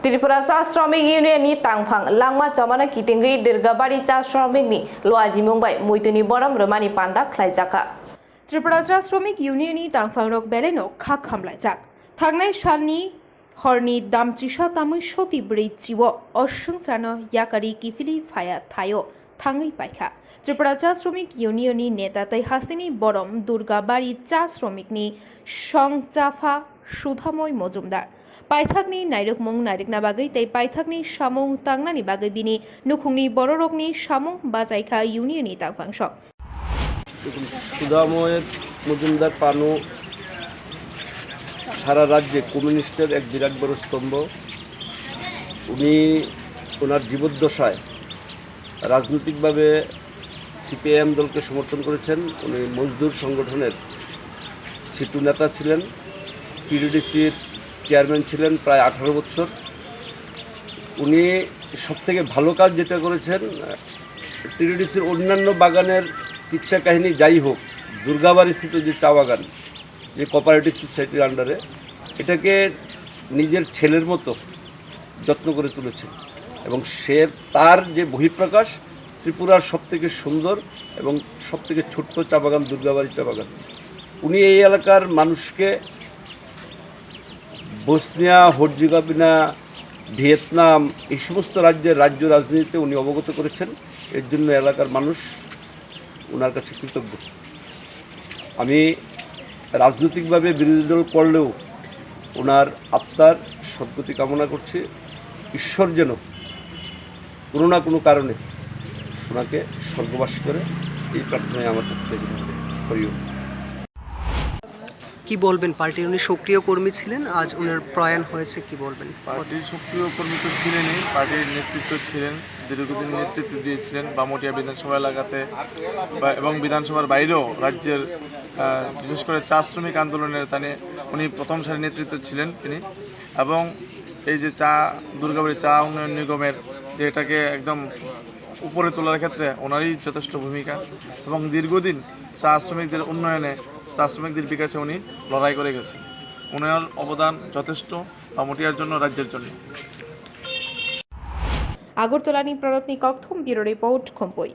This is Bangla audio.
त्रिपुरा चा श्रमिक यूनियन तांगफां लांगमा चमाना कितिंगै दिरगाबाड़ी चा श्रमिक नि लवाजी मुंबाई मुइतुनि बरम रमानि पांदा खलायजाखा त्रिपुरा चा श्रमिक यूनियन तांगफां रक बेलेनो खा खामलायजाक थांनाय साननि हरनि दामचिसा तामै सति ब्रैजिव असंचानो याकारि किफिलि फाया थायो थाङै पाइखा त्रिपुरा चा श्रमिक यूनियन नेता तै हासिनी बरम दुर्गाबाड़ी चा श्रमिकनि संचाफा सुधामय मजुमदार पाइथाकनि नायरकमुं नायरकना बागै तै पाइथाकनि सामुं तांनानि बागै बिनि नुखुंनि बररकनि सामुं बाजायखा यूनियन तांफांसक सुधामय मजुमदार पानु সারা রাজ্যে কমিউনিস্টের এক বিরাট বড় স্তম্ভ। উনি ওনার জীবদ্দশায় রাজনৈতিকভাবে সিপিআইএম দলকে সমর্থন করেছেন। উনি মজদুর সংগঠনের সিটু নেতা ছিলেন, পিডিডিসির চেয়ারম্যান ছিলেন প্রায় 18 বছর। উনি সবথেকে ভালো কাজ যেটা করেছেন, পিডিডিসির অন্যান্য বাগানের কিচ্ছা কাহিনী যাই হোক, দুর্গাবাড়ি স্থিত যে চা বাগান, যে কোঅপারেটিভ সোসাইটির আন্ডারে, এটাকে নিজের ছেলের মতো যত্ন করে তুলেছেন এবং তার যে বহিঃপ্রকাশ ত্রিপুরার সবথেকে সুন্দর এবং সবথেকে ছোট্ট চা বাগান দুর্গাবাড়ি চা বাগান। উনি এই এলাকার মানুষকে বসনিয়া, হর্জিগোভিনা, ভিয়েতনাম এই সমস্ত রাজ্য রাজনীতিতে উনি অবগত করেছেন। এর জন্য এলাকার মানুষ ওনার কাছে কৃতজ্ঞ। আমি রাজনৈতিকভাবে বিরোধী দল করলেও ওনার আত্মার সদ্গতি কামনা করছি। ঈশ্বর যেন কোনো না কোনো কারণে ওনাকে স্বর্গবাসী করে, এই প্রার্থনায় আমার পক্ষ থেকে করিও। কি বলবেন, পার্টির উনি সক্রিয় কর্মী ছিলেন, আজ ওনার প্রয়াণ হয়েছে, কি বলবেন? পার্টির সক্রিয় কর্মী তো ছিলেনই, পার্টির নেতৃত্ব ছিলেন, দীর্ঘদিন নেতৃত্ব দিয়েছিলেন বামুটিয়া বিধানসভা এলাকাতে এবং বিধানসভার বাইরেও রাজ্যের বিশেষ করে চা শ্রমিক আন্দোলনের উনি প্রথম সারির নেতৃত্ব ছিলেন তিনি। এবং এই যে দুর্গাবাড়ি চা উন্নয়ন নিগমের যে এটাকে একদম উপরে তোলার ক্ষেত্রে ওনারই যথেষ্ট ভূমিকা এবং দীর্ঘদিন চা শ্রমিকদের উন্নয়নে, চা শ্রমিকদের বিকাশে উনি লড়াই করে গেছেন। ওনার অবদান যথেষ্ট বামুটিয়ার জন্য, রাজ্যের জন্য। আগরতলানি প্রণবনি ককথম ব্যুরো রিপোর্ট খম্পই।